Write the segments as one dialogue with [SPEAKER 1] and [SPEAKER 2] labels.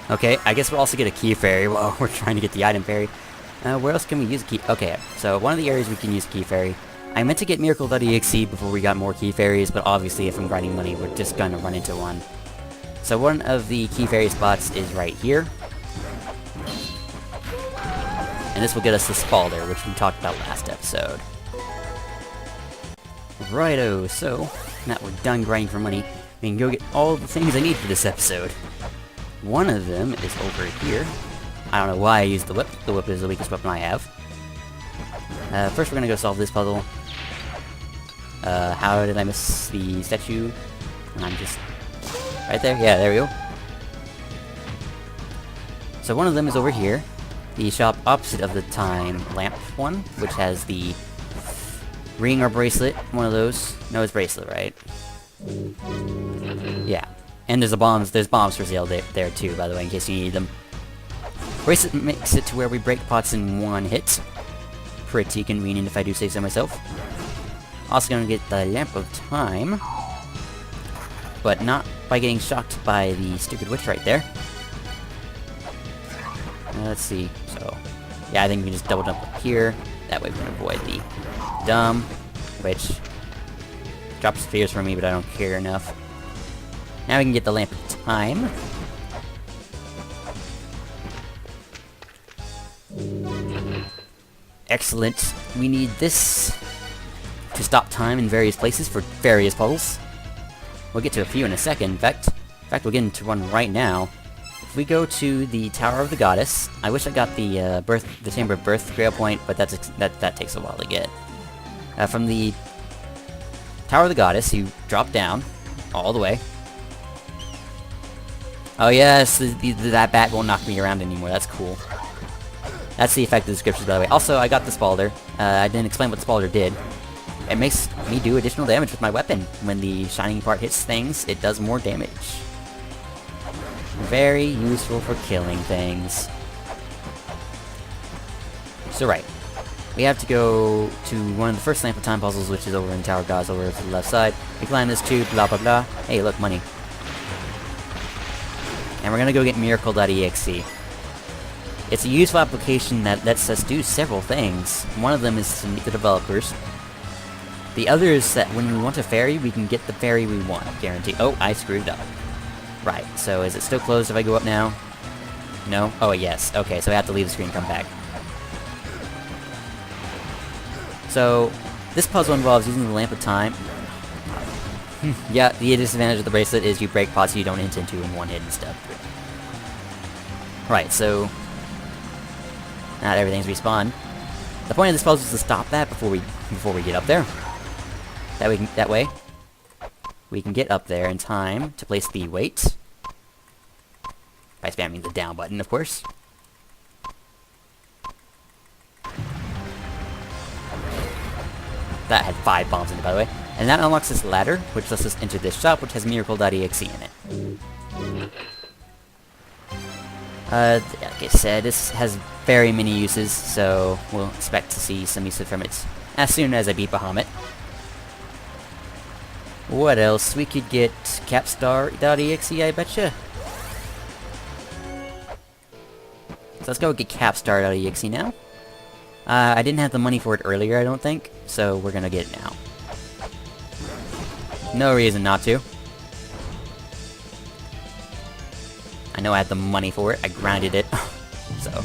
[SPEAKER 1] Okay, I guess we'll also get a key fairy while we're trying to get the item fairy. Where else can we use a key? Okay, so one of the areas we can use key fairy. I meant to get miracle.exe before we got more key fairies, but obviously if I'm grinding money, we're just gonna run into one. So one of the key fairy spots is right here. And this will get us the Spalder, which we talked about last episode. Righto, so now that we're done grinding for money, we can go get all the things I need for this episode. One of them is over here. I don't know why I used the whip. The whip is the weakest weapon I have. First we're gonna go solve this puzzle. How did I miss the statue? And I'm just... right there? Yeah, there we go. So one of them is over here. The shop opposite of the time lamp one, which has the ring or bracelet. One of those. No, it's bracelet, right? Yeah. And there's bombs for sale there too, by the way, in case you need them. Bracelet makes it to where we break pots in one hit. Pretty convenient if I do say so myself. Also gonna get the Lamp of Time. But not by getting shocked by the stupid witch right there. Let's see, so... yeah, I think we can just double jump up here. That way we can avoid the dumb, which drops spheres for me, but I don't care enough. Now we can get the Lamp of Time. Excellent. We need this to stop time in various places for various puzzles. We'll get to a few in a second. In fact, we'll get into one right now. If we go to the Tower of the Goddess, I wish I got the Chamber of Birth Grail Point, but that takes a while to get. From the Tower of the Goddess, you drop down all the way. Oh yes, that bat won't knock me around anymore. That's cool. That's the effect of the descriptions, by the way. Also, I got the Spalder. I didn't explain what the Spalder did. It makes me do additional damage with my weapon. When the shining part hits things, it does more damage. Very useful for killing things. So right. We have to go to one of the first Lamp of Time puzzles, which is over in Tower of Gods, over to the left side. We climb this tube, blah blah blah. Hey, look, money. And we're gonna go get miracle.exe. It's a useful application that lets us do several things. One of them is to meet the developers. The other is that when we want a fairy, we can get the fairy we want, guaranteed. Oh, I screwed up. Right, so is it still closed if I go up now? No? Oh, yes. Okay, so I have to leave the screen and come back. So, this puzzle involves using the Lamp of Time. Yeah, the disadvantage of the bracelet is you break pots you don't hit into in one hit and stuff. Right, so... not everything's respawned. The point of this puzzle is to stop that before we get up there. That way, we can get up there in time to place the weight. By spamming the down button, of course. That had 5 bombs in it, by the way. And that unlocks this ladder, which lets us enter this shop, which has miracle.exe in it. Like I said, this has very many uses, so we'll expect to see some uses from it as soon as I beat Bahamut. What else? We could get capstar.exe, I betcha. So let's go get capstar.exe now. I didn't have the money for it earlier, I don't think, so we're gonna get it now. No reason not to. I know I had the money for it, I grinded it, so.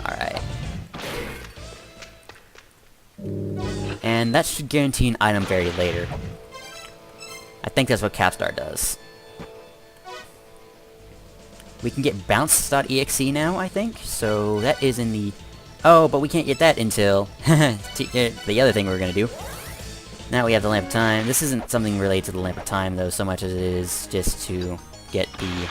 [SPEAKER 1] Alright. And that should guarantee an item fairy later. I think that's what Capstar does. We can get bounce.exe now, I think, so that is in the... oh, but we can't get that until the other thing we're gonna do. Now we have the Lamp of Time. This isn't something related to the Lamp of Time, though, so much as it is just to get the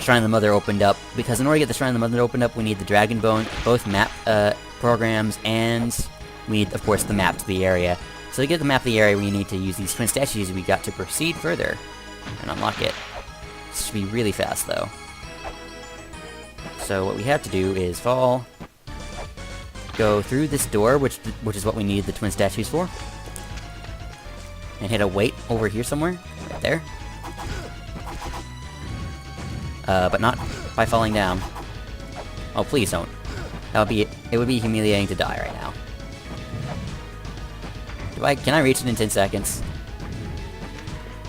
[SPEAKER 1] Shrine of the Mother opened up, because in order to get the Shrine of the Mother opened up, we need the Dragon Bone, both map programs, and we need, of course, the map to the area. So to get the map of the area, we need to use these twin statues we got to proceed further and unlock it. This should be really fast, though. So what we have to do is fall, go through this door, which is what we need the twin statues for, and hit a weight over here somewhere, right there. But not by falling down. Oh, please don't. It would be humiliating to die right now. Can I reach it in 10 seconds?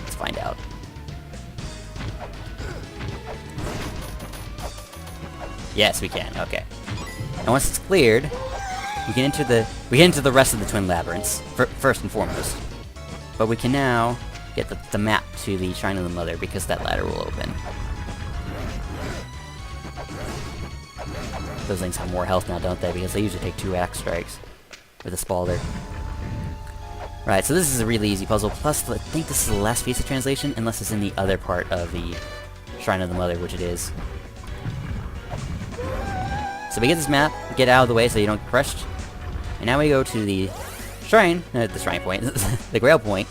[SPEAKER 1] Let's find out. Yes, we can. Okay. And once it's cleared, we get into the rest of the twin labyrinths first and foremost. But we can now get the map to the Shrine of the Mother because that ladder will open. Those things have more health now, don't they? Because they usually take 2 axe strikes with a Spalder. Right, so this is a really easy puzzle. Plus, I think this is the last piece of translation, unless it's in the other part of the Shrine of the Mother, which it is. So we get this map, get out of the way so you don't get crushed. And now we go to the shrine, the shrine point, the Grail point.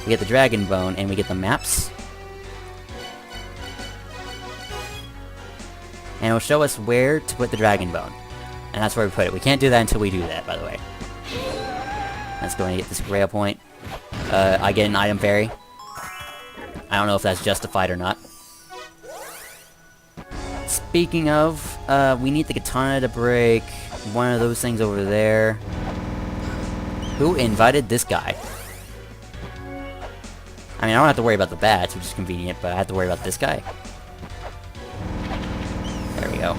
[SPEAKER 1] We get the Dragon Bone, and we get the maps. And it'll show us where to put the Dragon Bone. And that's where we put it. We can't do that until we do that, by the way. Let's go and get this Grail point. I get an item fairy. I don't know if that's justified or not. Speaking of, we need the katana to break one of those things over there. Who invited this guy? I mean, I don't have to worry about the bats, which is convenient, but I have to worry about this guy. There we go.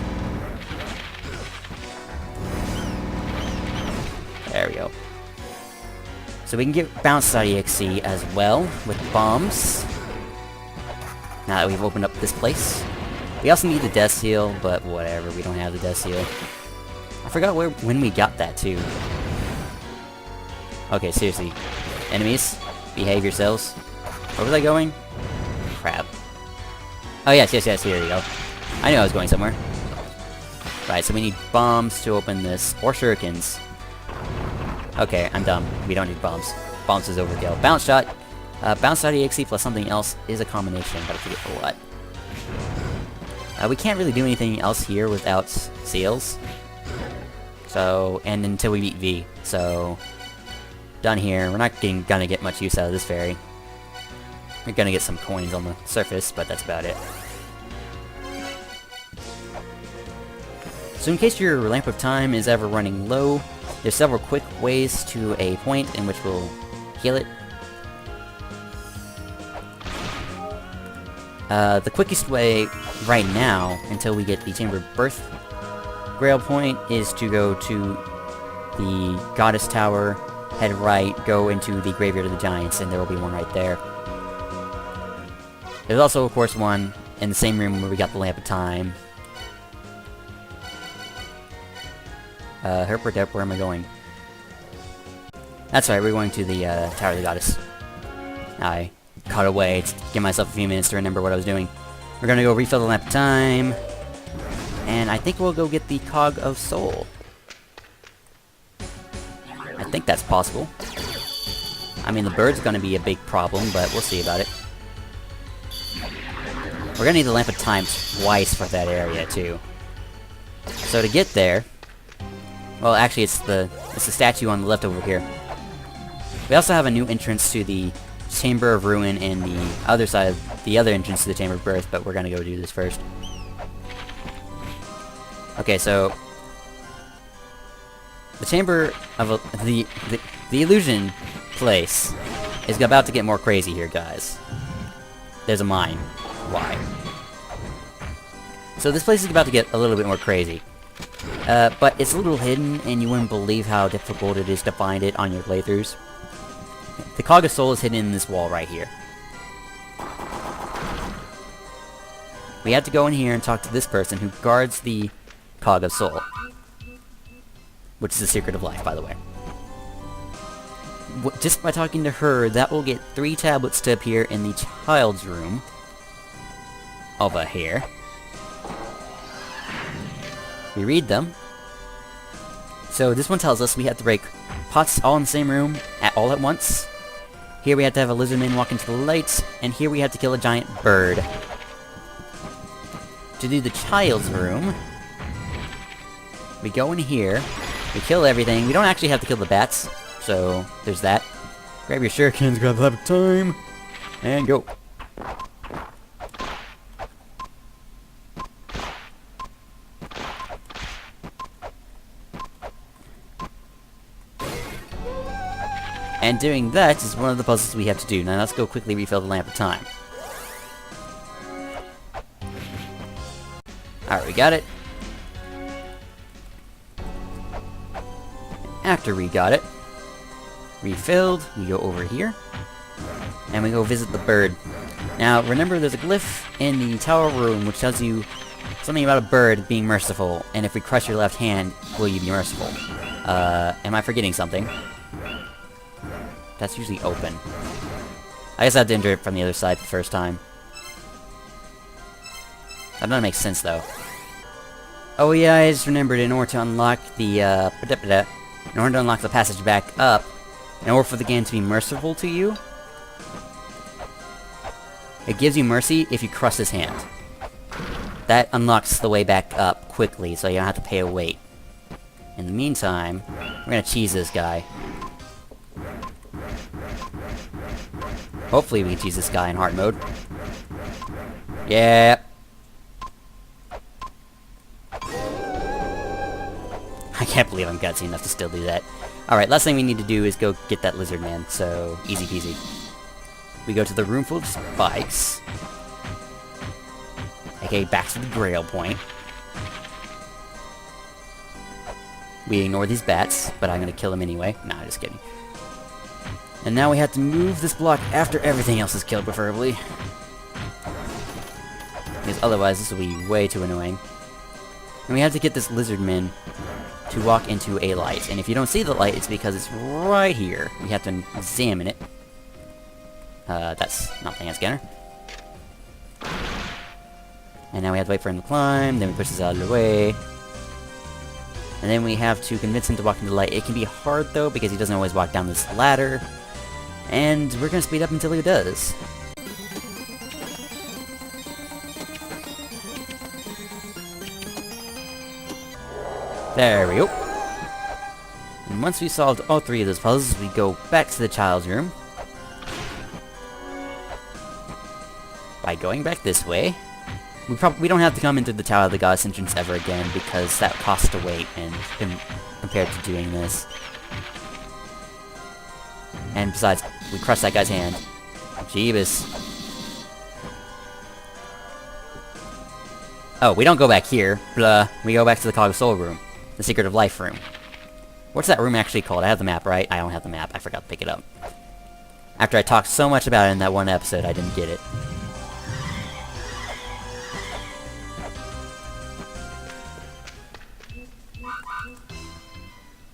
[SPEAKER 1] There we go. So we can get bounce.exe as well with bombs. Now that we've opened up this place. We also need the death seal, but whatever, we don't have the death seal. I forgot when we got that too. Okay, seriously. Enemies, behave yourselves. Where was I going? Crap. Oh yes, here you go. I knew I was going somewhere. Right, so we need bombs to open this, or shurikens. Okay, I'm dumb. We don't need bombs. Bombs is overkill. Bounce shot. Bounce.exe plus something else is a combination, but I forget for what. We can't really do anything else here without seals. So, and until we beat V. So, done here. We're not gonna get much use out of this fairy. We're gonna get some coins on the surface, but that's about it. So in case your lamp of time is ever running low, there's several quick ways to a point in which we'll heal it. The quickest way right now, until we get the Chamber of Birth Grail point, is to go to the Goddess Tower, head right, go into the Graveyard of the Giants, and there will be one right there. There's also, of course, one in the same room where we got the Lamp of Time. Herperdep, where am I going? That's right, we're going to the Tower of the Goddess. I cut away to give myself a few minutes to remember what I was doing. We're gonna go refill the Lamp of Time, and I think we'll go get the Cog of Soul. I think that's possible. I mean, the bird's gonna be a big problem, but we'll see about it. We're gonna need the Lamp of Time twice for that area, too. So to get there... Well, actually, it's the statue on the left over here. We also have a new entrance to the Chamber of Ruin and the other side of the other entrance to the Chamber of Birth, but we're gonna go do this first. Okay, so the Chamber of the illusion place is about to get more crazy here, guys. There's a mine. Why? So this place is about to get a little bit more crazy. But it's a little hidden, and you wouldn't believe how difficult it is to find it on your playthroughs. The Cog of Soul is hidden in this wall right here. We have to go in here and talk to this person who guards the Cog of Soul. Which is the Secret of Life, by the way. Just by talking to her, that will get 3 tablets to appear in the child's room. Over here. We read them. So this one tells us we have to break pots all in the same room all at once. Here we have to have a lizardman walk into the lights, and here we have to kill a giant bird. To do the child's room, we go in here, we kill everything. We don't actually have to kill the bats, so there's that. Grab your shurikens, grab the Lamp of Time, and go. And doing that is one of the puzzles we have to do. Now let's go quickly refill the Lamp of Time. Alright, we got it. After we got it refilled, we go over here. And we go visit the bird. Now, remember there's a glyph in the tower room which tells you something about a bird being merciful. And if we crush your left hand, will you be merciful? Am I forgetting something? That's usually open. I guess I have to enter it from the other side the first time. That doesn't make sense, though. Oh yeah, I just remembered, in order to unlock the, in order to unlock the passage back up, in order for the game to be merciful to you, it gives you mercy if you crush his hand. That unlocks the way back up quickly, so you don't have to pay a wait. In the meantime, we're gonna cheese this guy. Hopefully we can cheese this guy in hard mode. Yeah. I can't believe I'm gutsy enough to still do that. Alright, last thing we need to do is go get that lizard man, so easy peasy. We go to the room full of spikes. Okay, back to the Grail point. We ignore these bats, but I'm gonna kill them anyway. Nah, just kidding. And now we have to move this block after everything else is killed, preferably. Because otherwise this will be way too annoying. And we have to get this lizard man to walk into a light. And if you don't see the light, it's because it's right here. We have to examine it. That's not the hand scanner. And now we have to wait for him to climb, then we push this out of the way. And then we have to convince him to walk into the light. It can be hard, though, because he doesn't always walk down this ladder. And we're gonna speed up until he does. There we go. And once we solved all three of those puzzles, we go back to the child's room. By going back this way, we don't have to come into the Tower of the Gods entrance ever again, because that costs a wait, and compared to doing this. And besides, we crushed that guy's hand. Jeebus. Oh, we don't go back here. Blah. We go back to the Cog of Soul room. The Secret of Life room. What's that room actually called? I have the map, right? I don't have the map. I forgot to pick it up. After I talked so much about it in that one episode, I didn't get it.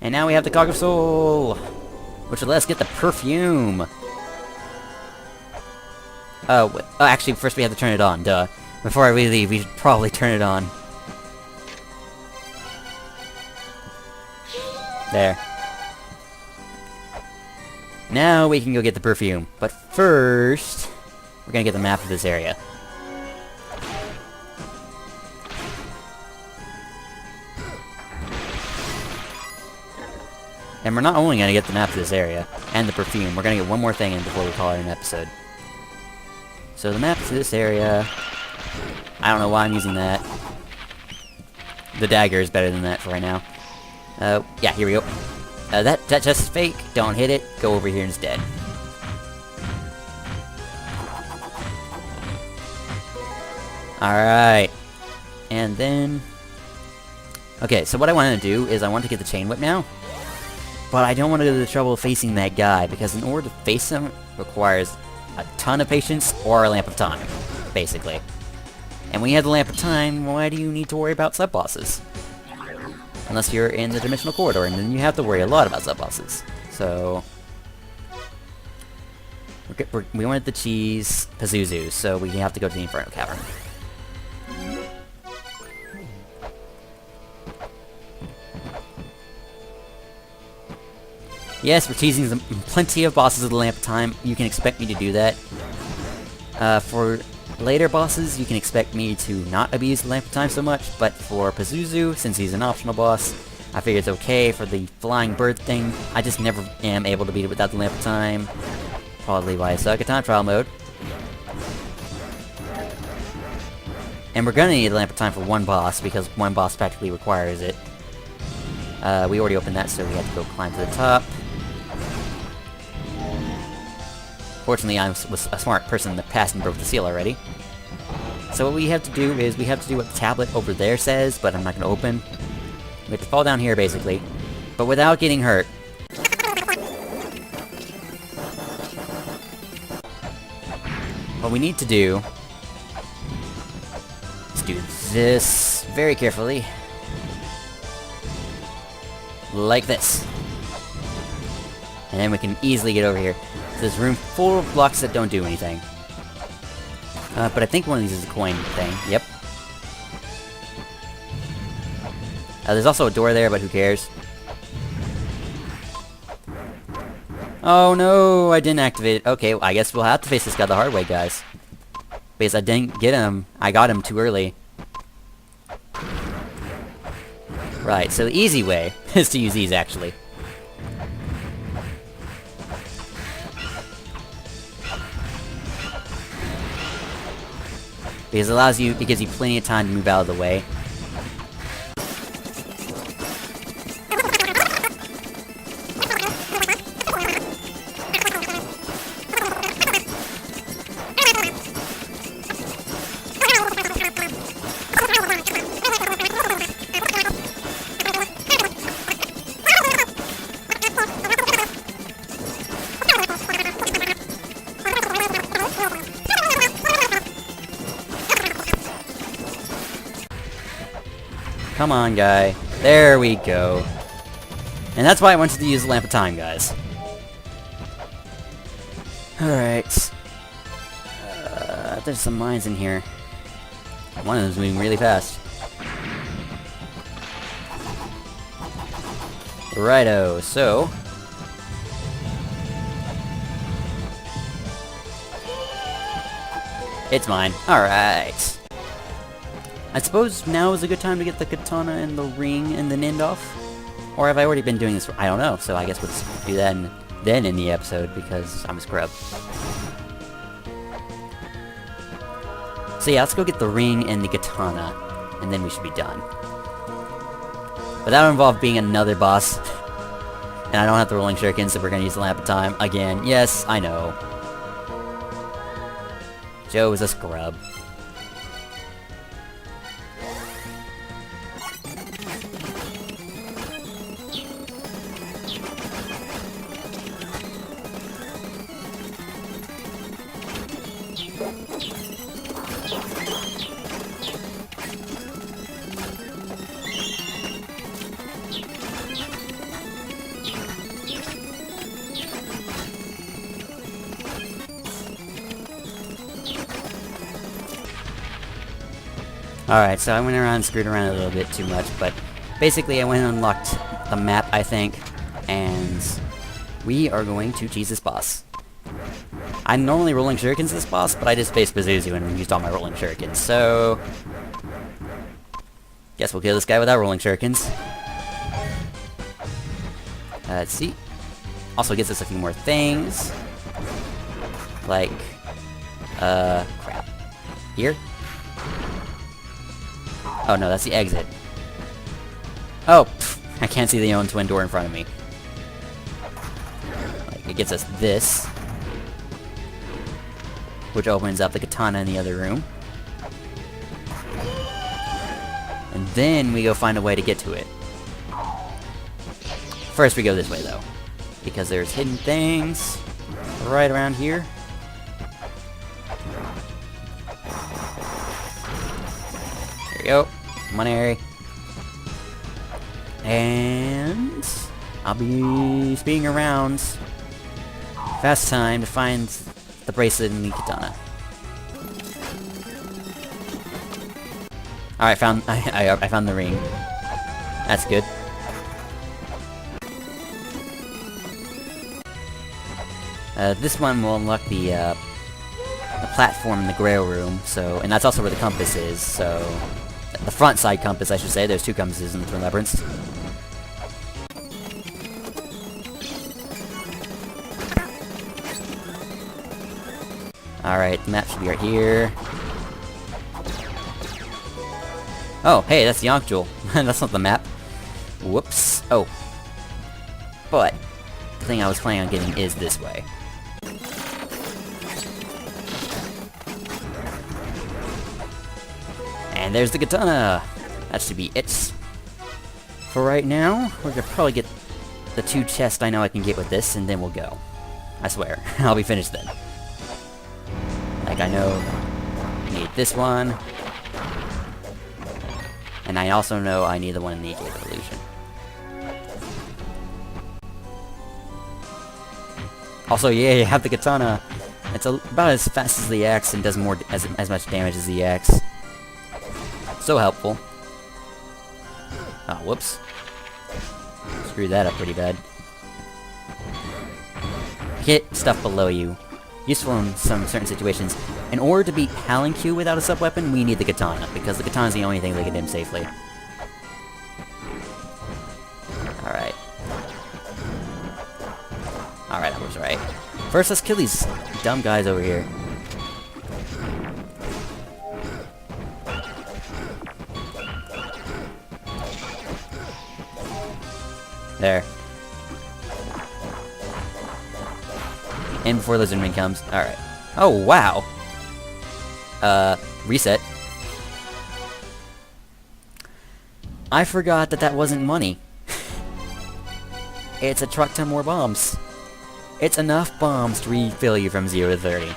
[SPEAKER 1] And now we have the Cog of Soul, which will let us get the perfume. Oh, actually, first we have to turn it on, duh. Before we leave, we should probably turn it on. There. Now we can go get the perfume. But first, we're gonna get the map of this area. And we're not only gonna get the map of this area, and the perfume, we're gonna get one more thing in before we call it an episode. So the map of this area... I don't know why I'm using that. The dagger is better than that for right now. Yeah, here we go. That chest is fake. Don't hit it. Go over here instead. Alright. And then... Okay, so what I want to do is I want to get the chain whip now. But I don't want to go to the trouble of facing that guy, because in order to face him requires a ton of patience or a lamp of time, basically. And when you have the Lamp of Time, why do you need to worry about sub-bosses? Unless you're in the Dimensional Corridor, and then you have to worry a lot about sub-bosses. So... we wanted the cheese Pazuzu, so we have to go to the Inferno Cavern. Yes, we're teasing plenty of bosses of the Lamp of Time. You can expect me to do that. For later bosses, you can expect me to not abuse the Lamp of Time so much, but for Pazuzu, since he's an optional boss, I figure it's okay. For the flying bird thing, I just never am able to beat it without the Lamp of Time. Probably why I suck at time trial mode. And we're gonna need the Lamp of Time for one boss, because one boss practically requires it. We already opened that, so we have to go climb to the top. Fortunately, I was a smart person that passed and broke the seal already. So what we have to do is, we have to do what the tablet over there says, but I'm not going to open. We have to fall down here, basically. But without getting hurt. What we need to do is do this very carefully. Like this. And then we can easily get over here. There's room full of blocks that don't do anything. But I think one of these is a coin thing. Yep. There's also a door there, but who cares? Oh no, I didn't activate it. Okay, well, I guess we'll have to face this guy the hard way, guys. Because I didn't get him. I got him too early. Right, so the easy way is to use these, actually. Because it gives you plenty of time to move out of the way. Come on, guy. There we go. And that's why I wanted to use the Lamp of Time, guys. Alright. There's some mines in here. One of them's moving really fast. Righto, so... It's mine. Alright. I suppose now is a good time to get the katana and the ring and then end off? Or have I already been doing this? I don't know, so I guess we'll just do that then in the episode, because I'm a scrub. So yeah, let's go get the ring and the katana, and then we should be done. But that'll involve being another boss. And I don't have the rolling shurikens, so we're gonna use the Lamp of Time again. Yes, I know. Joe is a scrub. Alright, so I went around and screwed around a little bit too much, but basically I went and unlocked the map, I think, and we are going to cheese this boss. I'm normally rolling shurikens this boss, but I just faced Pazuzu and used all my rolling shurikens, so... Guess we'll kill this guy without rolling shurikens. Let's see. Also gets us a few more things. Like... crap. Here? Oh no, that's the exit. Oh! Pff, I can't see the own twin door in front of me. Like, it gets us this. Which opens up the katana in the other room. And then we go find a way to get to it. First we go this way though. Because there's hidden things right around here. There we go. Come on, Harry. And I'll be speeding around fast time to find the bracelet and the katana. Alright, I found the ring. That's good. This one will unlock the platform in the Grail room, so, and that's also where the compass is, so... The front side compass, I should say. There's two compasses in the Twin Labyrinths. Alright, the map should be right here. Oh, hey, that's the Ankh Jewel. That's not the map. Whoops. Oh. But, the thing I was planning on getting is this way. And there's the katana! That should be it. For right now, we're gonna probably get the 2 chests I know I can get with this, and then we'll go. I swear. I'll be finished then. Like, I know I need this one. And I also know I need the one in the Gate of Illusion. Also, yeah, you have the katana. It's about as fast as the axe and does more as much damage as the axe. So helpful. Oh, whoops. Screwed that up pretty bad. Hit stuff below you. Useful in some certain situations. In order to beat Palanque without a sub-weapon, we need the katana, because the katana is the only thing that can hit him safely. Alright. Alright, I was right. First, let's kill these dumb guys over here. There. And before Lizardman comes. Alright. Oh, wow! Reset. I forgot that wasn't money. It's a truck ton more bombs. It's enough bombs to refill you from 0 to 30.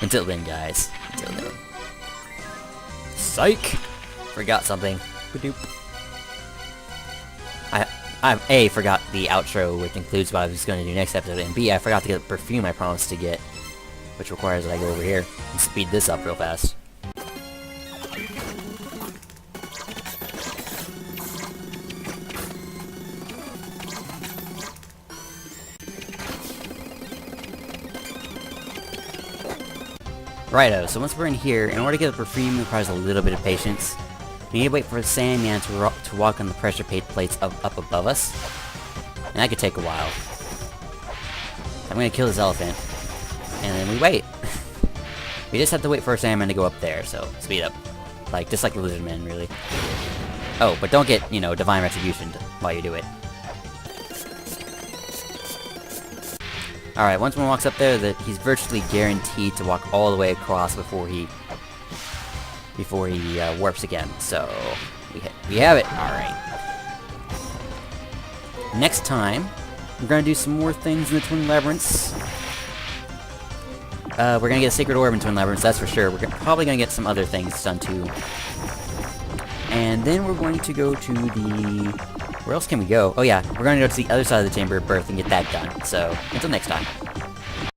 [SPEAKER 1] Until then, guys. Until then. Psych! Forgot something. Ba-doop. I A, forgot the outro, which includes what I was going to do next episode, and B, I forgot to get the perfume I promised to get, which requires that I go over here and speed this up real fast. Righto, so once we're in here, in order to get the perfume, it requires a little bit of patience. We need to wait for the Sandman to walk on the pressure plates up above us. And that could take a while. I'm gonna kill this elephant. And then we wait. We just have to wait for a Sandman to go up there, so speed up. Like, just like the Lizardman, really. Oh, but don't get, you know, Divine Retribution while you do it. Alright, once one walks up there, he's virtually guaranteed to walk all the way across before he warps again. So, we have it. Alright. Next time, we're gonna do some more things in the Twin Labyrinths. We're gonna get a Sacred Orb in Twin Labyrinths, that's for sure. We're probably gonna get some other things done too. And then we're going to go to the... Where else can we go? Oh yeah, we're gonna go to the other side of the Chamber of Birth and get that done. So, until next time.